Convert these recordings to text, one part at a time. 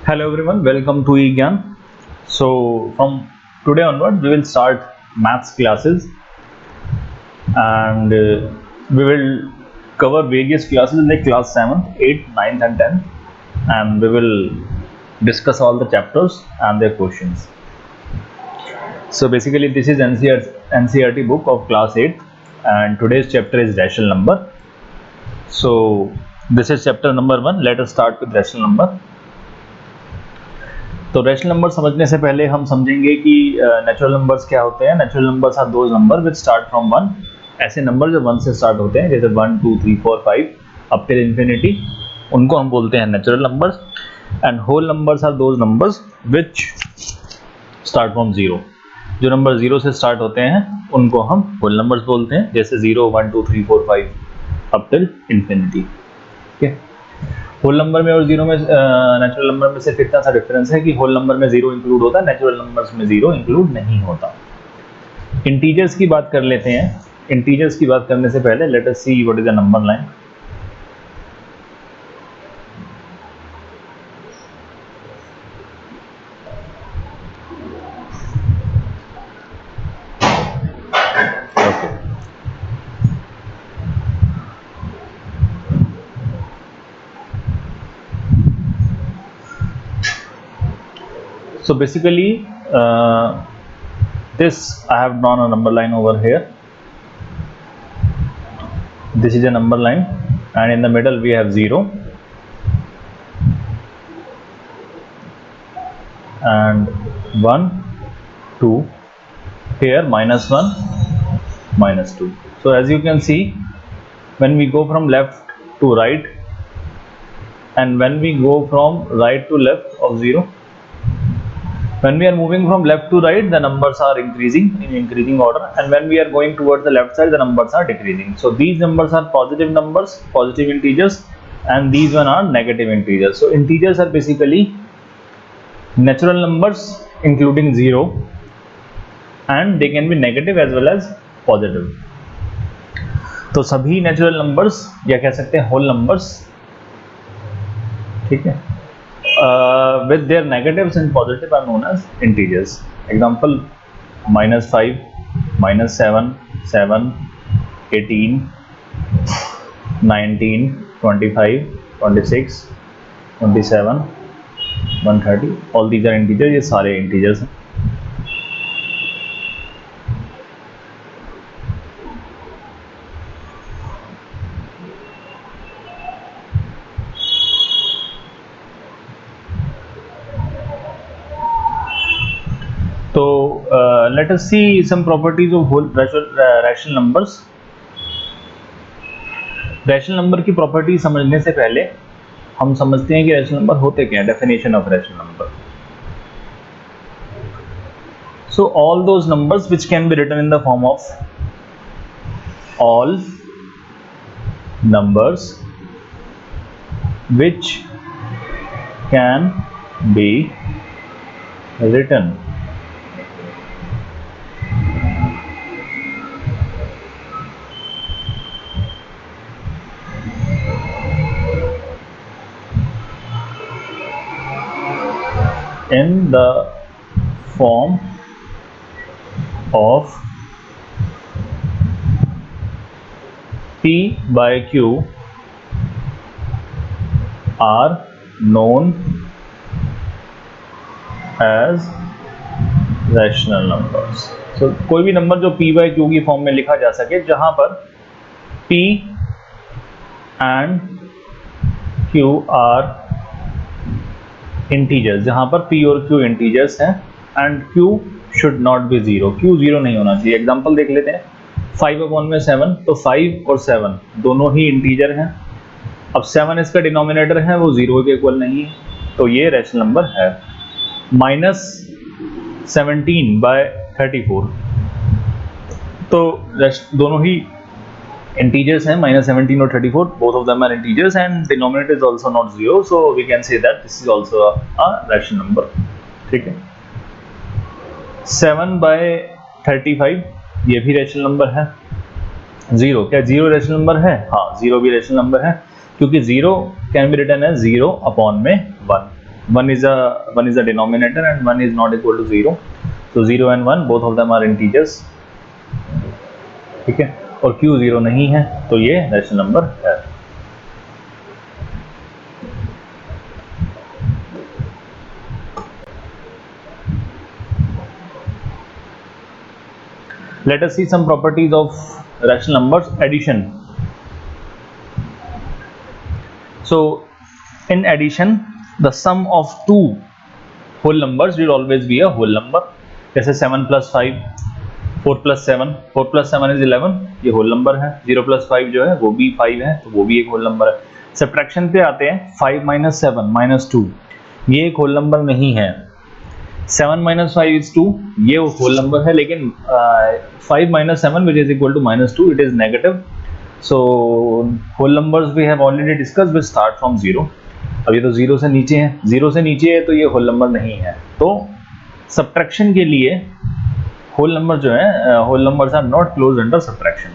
Hello everyone, welcome to eGyan. So from today onward we will start maths classes and we will cover various classes like class 7th, 8th, 9th and 10th, and we will discuss all the chapters and their questions. So basically this is NCERT book of class 8 and today's chapter is rational number. So this is chapter number 1. Let us start with rational number. तो rational number समझने से पहले हम समझेंगे कि natural numbers क्या होते हैं. Natural numbers are those number which start from 1. ऐसे नंबर जो 1 से स्टार्ट होते हैं जैसे 1 2 3 4 5 अप टिल इंफिनिटी, उनको हम बोलते हैं natural numbers. And whole numbers are those numbers which start from 0. जो नंबर 0 से स्टार्ट होते हैं उनको हम होल नंबर्स बोलते हैं, जैसे 0 1 2 3 4 5 अप टिल इंफिनिटी. ठीक है. होल नंबर में और जीरो में नेचुरल नंबर में सिर्फ इतना सा डिफरेंस है कि होल नंबर में जीरो इंक्लूड होता है, नेचुरल नंबर्स में जीरो इंक्लूड नहीं होता. इंटीजर्स की बात कर लेते हैं. इंटीजर्स की बात करने से पहले let us see what is the number line. So basically this I have drawn a number line over here. This is a number line and in the middle we have 0 and 1 2, here minus 1 minus 2. So as you can see, when we go from left to right and when we go from right to left of 0, when we are moving from left to right the numbers are increasing in increasing order, and when we are going towards the left side the numbers are decreasing. So these numbers are positive numbers, positive integers, and these one are negative integers. So integers are basically natural numbers including 0 and they can be negative as well as positive. तो सभी natural numbers या कह सकते हैं whole numbers, ठीक है, with their negatives and positive are known as integers. Example -5, -7, 7, 18, 19, 25, 26, 27, 130. All these are integers. ये सारे integers हैं. So let us see some properties of whole rational numbers. Rational number की प्रॉपर्टी समझने से पहले हम समझते हैं कि रैशनल नंबर होते क्या हैं. Definition of rational number. So all those numbers which can be written in the form of all numbers which can be written in the form of P by Q are known as rational numbers. So कोई भी number जो P by Q की form में लिखा जा सके, जहां पर P and Q are integers, जहां पर P और Q इंटीजर्स हैं and Q should not be 0. Q 0 नहीं होना चाहिए. एग्जांपल देख लेते हैं. 5/7, तो 5 और 7 दोनों ही इंटीजर हैं. अब 7 इसका डिनोमिनेटर है, वो 0 के इक्वल नहीं है, तो ये रैशनल नंबर है. -17/34, तो दोनों ही integers हैं. -17 और 34 both of them are integers and denominator is also not 0, so we can say that this is also a rational number. ठीक है. 7/35 ये भी rational number है. 0, क्या 0 rational number है? हाँ, 0 भी rational number है, क्योंकि 0 can be written as 0 upon में 1. one is a denominator and one is not equal to 0. So 0 and 1 both of them are integers, ठीक है, और Q 0 नहीं है तो ये रैशनल नंबर है। Let us see some properties of rational numbers addition. So in addition, the sum of two whole numbers will always be a whole number. जैसे 7 plus 5, 4 plus 7, 4 plus 7 is 11, ये whole number है। 0 plus 5 जो है वो भी 5 है तो वो भी एक whole number है। Subtraction पे आते हैं, 5 minus 7 minus 2, ये एक whole number नहीं है। 7 minus 5 is 2, ये whole number है, लेकिन 5 minus 7 which is equal to minus 2, it is negative. So whole numbers we have already discussed will start from 0. अब ये तो 0 से नीचे है, 0 से नीचे है तो ये whole number नहीं है। तो subtraction के लिए whole number जो है, whole numbers are not closed under subtraction.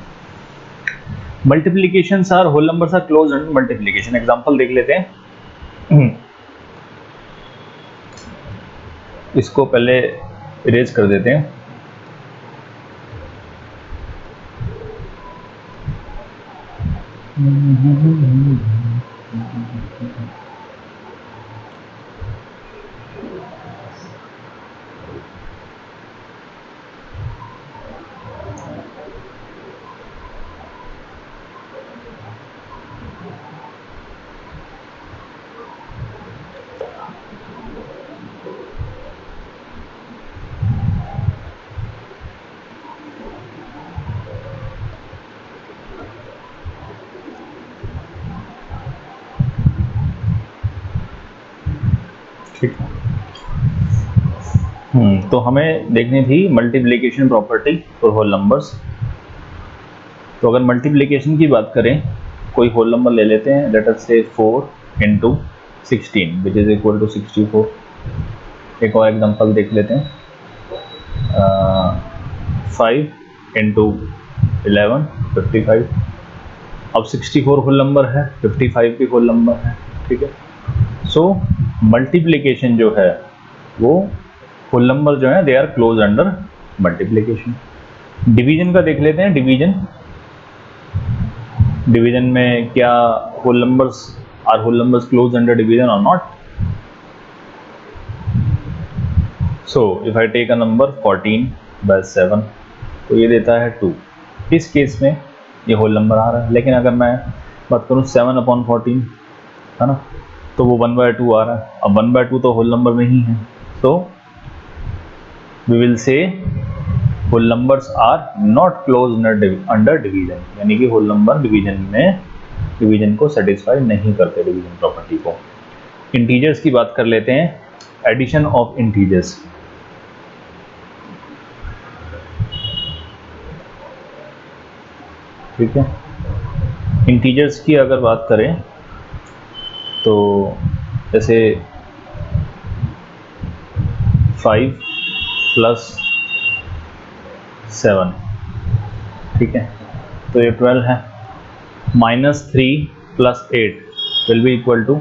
Multiplications are whole numbers are closed under multiplication. Example देख लेते हैं। इसको पहले इरेज कर देते हैं। ठीक है, तो हमें देखनी थी multiplication property for whole numbers. तो अगर मल्टीप्लिकेशन की बात करें, कोई होल नंबर ले लेते हैं, लेट अस से 4 into 16 which is equal to 64। एक और एग्जांपल देख लेते हैं, 5 into 11 55। अब 64 होल नंबर है, 55 भी होल नंबर है, ठीक है। सो मल्टीप्लिकेशन जो है वो होल नंबर जो है they are close under multiplication. Division का देख लेते हैं। डिवीजन में क्या whole numbers close under division और not? So if I take a number 14/7 तो ये देता है 2। इस केस में ये होल नंबर आ रहा है। लेकिन अगर मैं बात करूँ 7/14 है ना, तो वो 1/2 आ रहा है। अब 1/2 तो होल नंबर नहीं है, तो we will say whole numbers are not close under division, यानी कि होल नंबर डिवीजन को सेटिस्फाई नहीं करते, डिवीजन प्रॉपर्टी को। इंटीजर्स की बात कर लेते हैं, एडिशन ऑफ इंटीजर्स। ठीक है, इंटीजर्स की अगर बात करें तो जैसे 5 + 7, ठीक है, तो ये 12 है। -3 + 8 विल बी इक्वल टू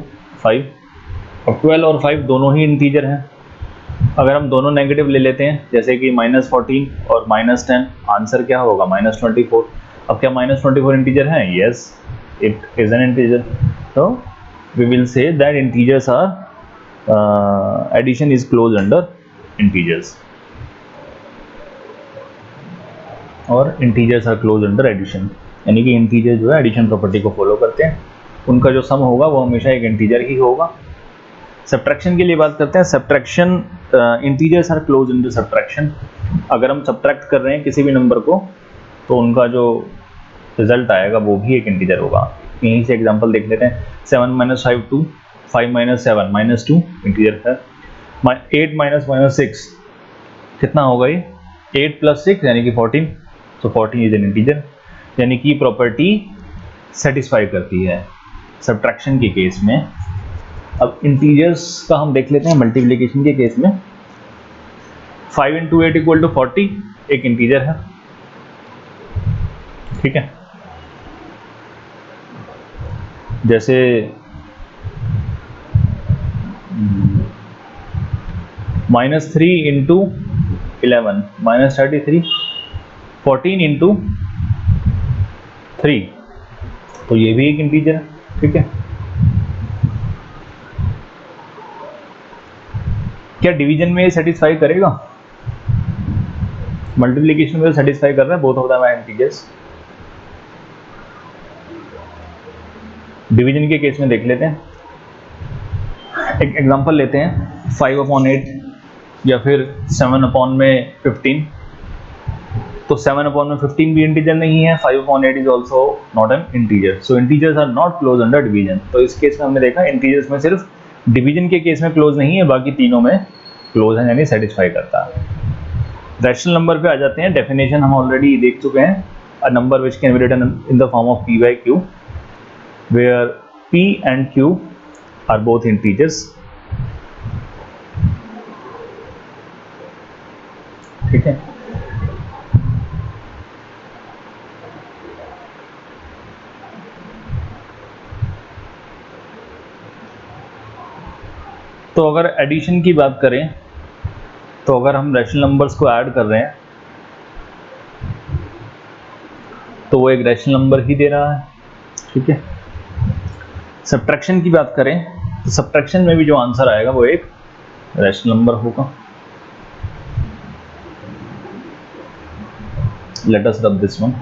5। अब 12 और 5 दोनों ही इंटीजर हैं। अगर हम दोनों नेगेटिव ले लेते हैं, जैसे कि -14 और -10, आंसर क्या होगा? -24। अब क्या -24 इंटीजर है? Yes, it is an integer. तो we will say that integers are addition is close under integers, और integers are close under addition, यानी कि इंटीजर जो है एडिशन प्रॉपर्टी को फॉलो करते हैं। उनका जो सम होगा वो हमेशा एक इंटीजर ही होगा। सब्ट्रैक्शन की लिए बात करते हैं। Subtraction, integers are close under subtraction. अगर हम सब्ट्रैक्ट कर रहे हैं किसी भी नंबर को तो उनका जो रिजल्ट आएगा वो भी एक इंटीजर होगा। यहीं से एग्जांपल देख लेते हैं। 7 - 5 2, 5 - 7 -2 इंटीजर है। 8 - -6 कितना होगा? ये 8 + 6 यानी कि 14, तो 14 इज एन इंटीजर, यानी कि प्रॉपर्टी सेटिस्फाई करती है सब्ट्रैक्शन के केस में। अब इंटीजर्स का हम देख लेते हैं मल्टीप्लिकेशन के केस में। 5 × 8 = 40 एक इंटीजर है, ठीक है। जैसे -3 इंटू 11 -33, 14 इंटू 3, तो ये भी एक इंटीजर है, ठीक है। क्या डिवीजन में सेटिस्फाई करेगा? मल्टीप्लिकेशन में सेटिस्फाई कर रहा है, both of them are integers. Division के केस में देख लेते हैं, एक एग्जांपल लेते हैं 5/8 या फिर 7/15। तो 7/15 भी इंटीजर नहीं है, 5/8 is also not an integer, so integers are not close under division. तो इस केस में हमने देखा इंटीजर्स में सिर्फ डिवीजन के केस में क्लोज नहीं है, बाकी तीनों में क्लोज है, यानी सेटिस्फाई करता है। रैशनल नंबर पे आ जाते हैं। डेफिनेशन हम ऑलरेडी देख चुके हैं, a number which can be written in the form of p/q where p and q are both integers, ठीक है। तो अगर एडिशन की बात करें, तो अगर हम रैशनल नंबर्स को ऐड कर रहे हैं तो वो एक रैशनल नंबर ही दे रहा है, ठीक है। सब्ट्रैक्शन की बात करें तो सब्ट्रैक्शन में भी जो आंसर आएगा वो एक रैशनल नंबर होगा। Let us rub this one.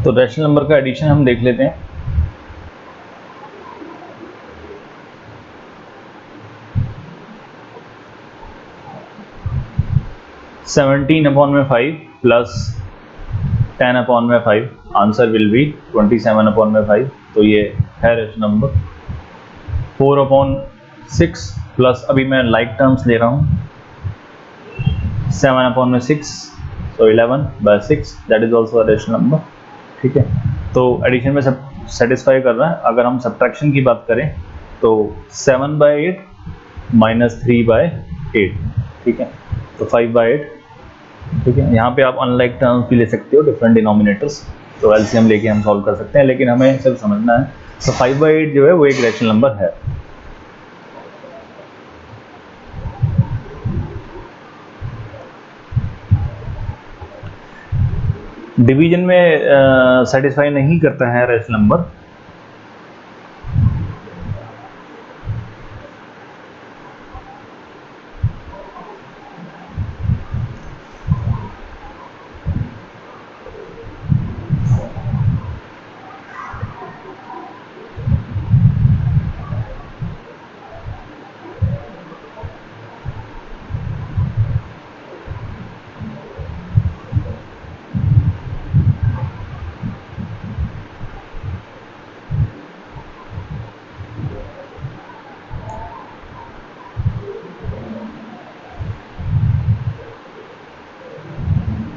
तो रैशनल नंबर का एडिशन हम देख लेते हैं। सेवनटीन अपॉन में 5 प्लस 10 अपॉन में 5, आंसर विल बी 27 अपॉन में 5, तो ये है रैशनल नंबर। 4/6 प्लस, अभी मैं लाइक टर्म्स ले रहा हूँ, 7 अपॉन में 6, तो 11/6, that is also a rational number, ठीक है। तो एडिशन में सब सेटिस्फाई कर रहा है। अगर हम सब्ट्रैक्शन की बात करें तो 7/8 माइनस 3/8, ठीक है, तो 5/8, ठीक है। यहाँ पे आप अनलाइक टर्म्स भी ले सकते हो, डिफरेंट डिनोमिनेटर्स, तो एलसीएम लेके हम सॉल्व कर सकते हैं, लेकिन हमें सिर्फ समझना है। तो 5/8 जो है वो एक रैशनल नंबर है। डिवीजन में सेटिस्फाई नहीं करता है रैशनल नंबर,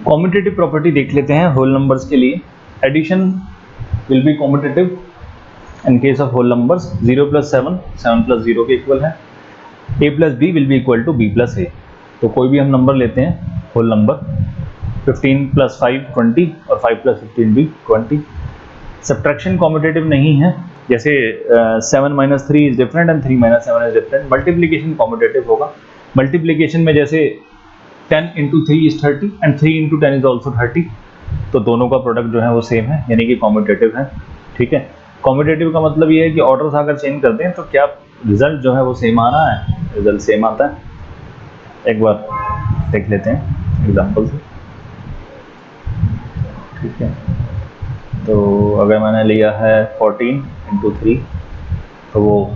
कॉम्यूटेटिव प्रॉपर्टी देख लेते हैं होल नंबर्स के लिए। Addition will be commutative in case of whole numbers. 0 + 7 7 + 0 के इक्वल है। a + b will be equal to b + a। तो कोई भी हम नंबर लेते हैं होल नंबर, 15 + 5 20 और 5 + 15 भी 20। सब्ट्रैक्शन कॉम्यूटेटिव नहीं है, जैसे 7 - 3 is different and 3 - 7 is different. Multiplication commutative होगा। मल्टीप्लिकेशन में जैसे 10 × 3 इज 30 एंड 3 × 10 इज ऑल्सो 30, तो दोनों का प्रोडक्ट जो है वो सेम है, यानी कि कॉम्यूटेटिव है, ठीक है। कॉम्यूटेटिव का मतलब ये है कि ऑर्डर्स अगर चेंज करते हैं तो क्या रिजल्ट जो है वो सेम आ रहा है, रिजल्ट सेम आता है। एक बार देख लेते हैं। एग्जाम्पल से, ठीक है। तो अगर मैंने लिया है 14 इंटू 3 तो वो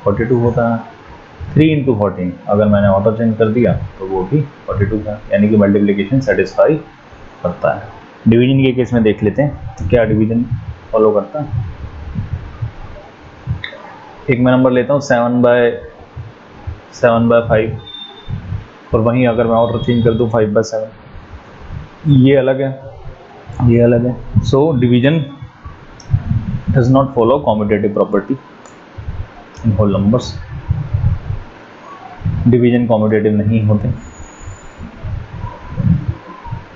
42 होता है। 3 इंटू 14 अगर मैंने ऑर्डर चेंज कर दिया तो वो भी 42 था, यानी कि मल्टीप्लिकेशन सेटिस्फाई करता है। डिवीजन के केस में देख लेते हैं तो क्या डिवीजन फॉलो करता है। एक मैं नंबर लेता हूँ 7/5 और वहीं अगर मैं ऑर्डर चेंज कर दूँ 5/7, ये अलग है, ये अलग है। So division does not follow commutative property in whole numbers. Division commutative नहीं होते।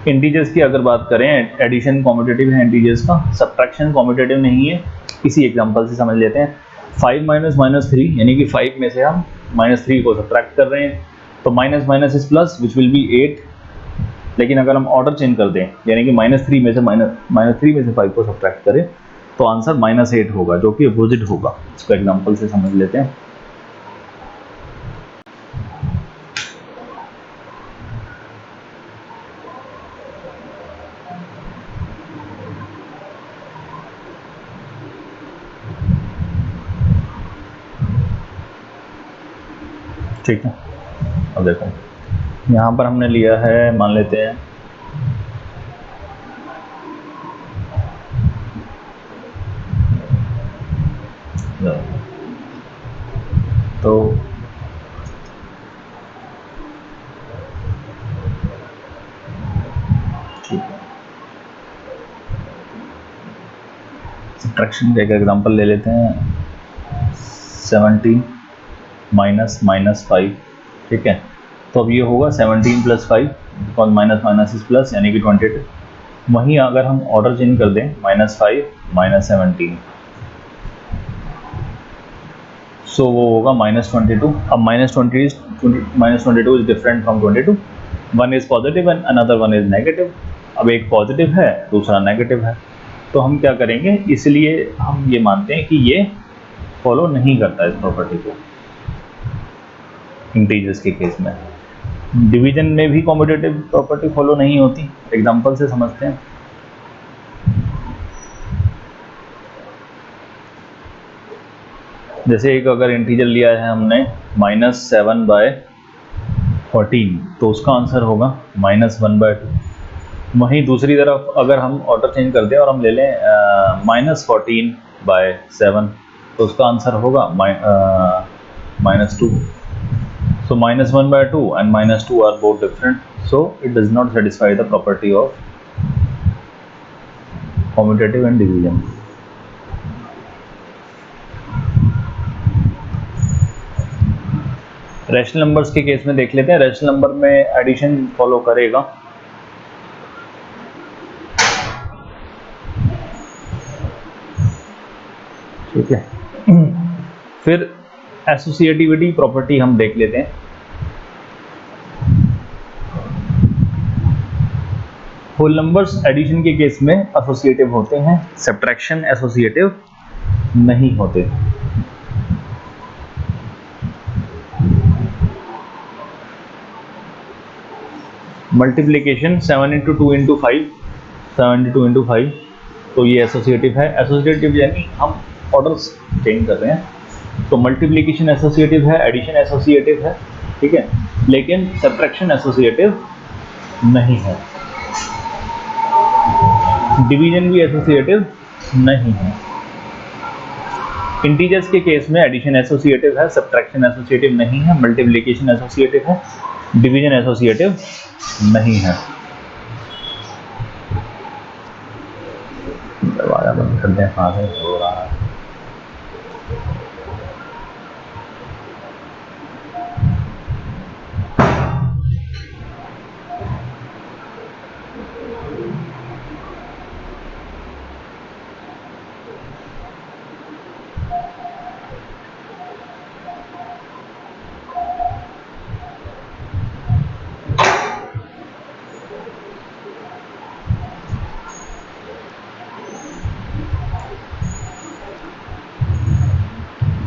इंटीजर्स की अगर बात करें, एडिशन कॉम्यूटेटिव है इंटीजर्स का, सब्ट्रैक्शन कॉम्यूटेटिव नहीं है। इसी एग्जांपल से समझ लेते हैं। 5 माइनस -3 यानी कि 5 में से हम -3 को सब्ट्रैक्ट कर रहे हैं, तो minus minus is plus which will be 8। लेकिन अगर हम ऑर्डर चेंज कर दें, यानी कि -3 में से 5 को सब्ट्रैक्ट करें, तो आंसर -8 होगा, जो कि अपोजिट होगा। इसको एग्जांपल से समझ लेते हैं। ठीक है, अब देखो यहाँ पर हमने लिया है, मान लेते हैं तो ठीक है, सब्ट्रैक्शन का एक एग्जांपल ले लेते हैं। 17 माइनस -5, ठीक है। तो अब ये होगा 17 + 5, because minus minus is plus, यानी कि 22। वहीं अगर हम ऑर्डर चेंज कर दें, -5 -17, सो वो होगा -22। अब -22 is different from 22। One is positive and another one is negative. अब एक पॉजिटिव है, दूसरा नेगेटिव है, तो हम क्या करेंगे, इसलिए हम ये मानते हैं कि ये फॉलो नहीं करता इस प्रॉपर्टी को इंटीजर्स के केस में। डिवीजन में भी कॉम्यूटेटिव प्रॉपर्टी फॉलो नहीं होती। एग्जांपल से समझते हैं। जैसे एक अगर इंटीजर लिया है हमने -7/14, तो उसका आंसर होगा -1/2। वहीं दूसरी तरफ अगर हम ऑर्डर चेंज कर दें और हम ले लें -14/7, तो उसका आंसर होगा -2। So -1/2 and -2 are both different, so it does not satisfy the property of commutative and division. Rational numbers के केस में देख लेते हैं। रैशनल नंबर में एडिशन फॉलो करेगा। ठीक है, फिर एसोसिएटिविटी प्रॉपर्टी हम देख लेते हैं। होल नंबर्स एडिशन के केस में एसोसिएटिव होते हैं, सब्ट्रैक्शन एसोसिएटिव नहीं होते। मल्टीप्लिकेशन 7 × 2 × 5, 72 × 5, तो ये एसोसिएटिव है। एसोसिएटिव यानी हम ऑर्डर्स चेंज कर रहे हैं, तो मल्टीप्लिकेशन एसोसिएटिव है, एडिशन एसोसिएटिव है, ठीक है, लेकिन सब्ट्रैक्शन एसोसिएटिव नहीं है। डिवीजन भी एसोसिएटिव नहीं है। इंटीजर्स के केस में एडिशन एसोसिएटिव है, सब्ट्रैक्शन एसोसिएटिव नहीं है, मल्टीप्लिकेशन एसोसिएटिव है, डिवीजन एसोसिएटिव नहीं है। दरवाजा बंद कर दें, कहाँ से हो रहा है।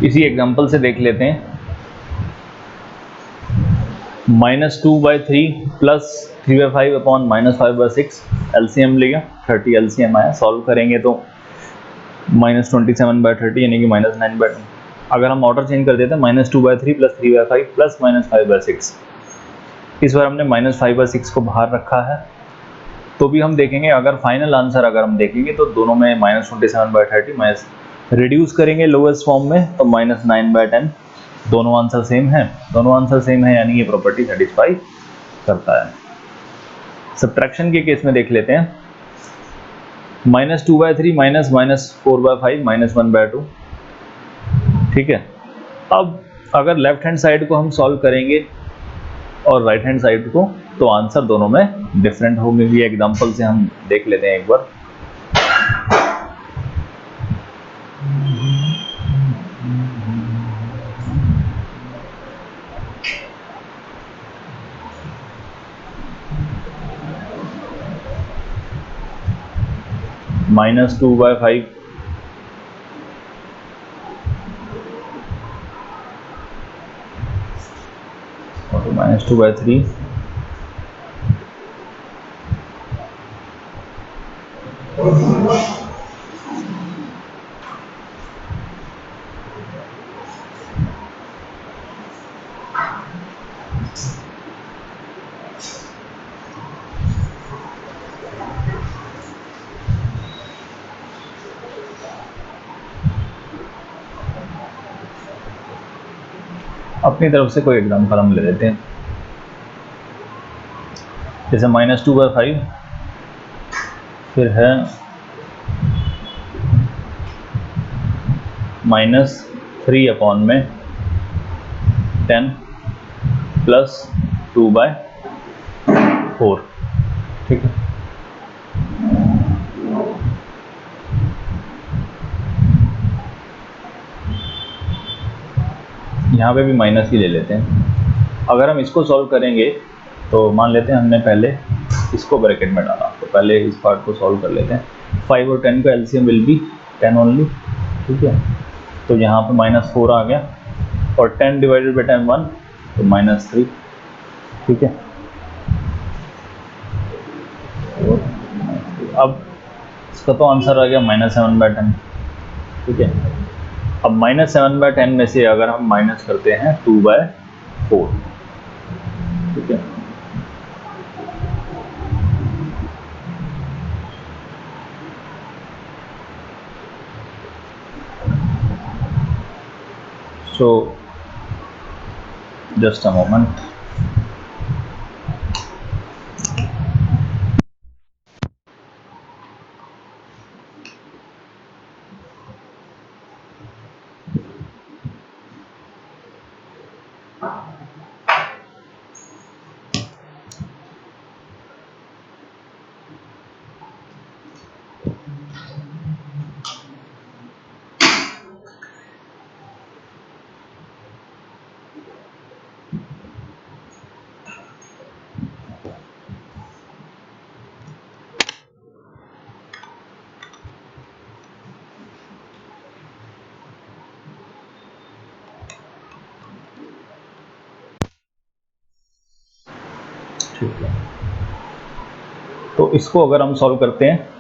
इसी एग्जांपल से देख लेते हैं। -2/3 प्लस 3/5 अपॉन -5/6 एलसीएम लिया, 30 एलसीएम आया। सॉल्व करेंगे तो -27/30 यानी कि -9/10। अगर हम ऑर्डर चेंज कर देते हैं -2/3 प्लस 3/5 प्लस -5/6, इस बार हमने -5/6 को बाहर रखा है। तो भी हम देखेंगे, अगर फाइनल आंसर अगर हम देखेंगे तो दोनों में -27/30 माइनस रिड्यूस करेंगे लोएस्ट फॉर्म में तो -9/10। दोनों आंसर सेम है, दोनों आंसर सेम है यानी ये प्रॉपर्टी सेटिस्फाई करता है। सब्ट्रैक्शन के केस में देख लेते हैं, -2/3 माइनस -4/5 -1/2। ठीक है, अब अगर लेफ्ट हैंड साइड को हम सॉल्व करेंगे और राइट हैंड साइड को, तो आंसर दोनों में डिफरेंट होंगे। ये एग्जांपल से हम देख लेते हैं एक बार। -2/5 और -2/3 अपनी तरफ से कोई एग्जांपल हम ले लेते हैं, जैसे -2/5, फिर है -3 अपॉन में 10 प्लस 2/4। ठीक है, यहाँ पे भी माइनस ही ले लेते हैं। अगर हम इसको सॉल्व करेंगे तो मान लेते हैं हमने पहले इसको ब्रैकेट में डाला, तो पहले इस पार्ट को सॉल्व कर लेते हैं। 5 और 10 का एलसीएम विल बी 10 ओनली। ठीक है, तो यहाँ पे -4 आ गया और 10 डिवाइडेड बाई 10 1, तो -3। ठीक है, अब इसका तो आंसर आ गया -7/10। ठीक है, अब -7/10 में से अगर हम माइनस करते हैं 2/4। ठीक है, so just a moment। ठीक है, तो इसको अगर हम सॉल्व करते हैं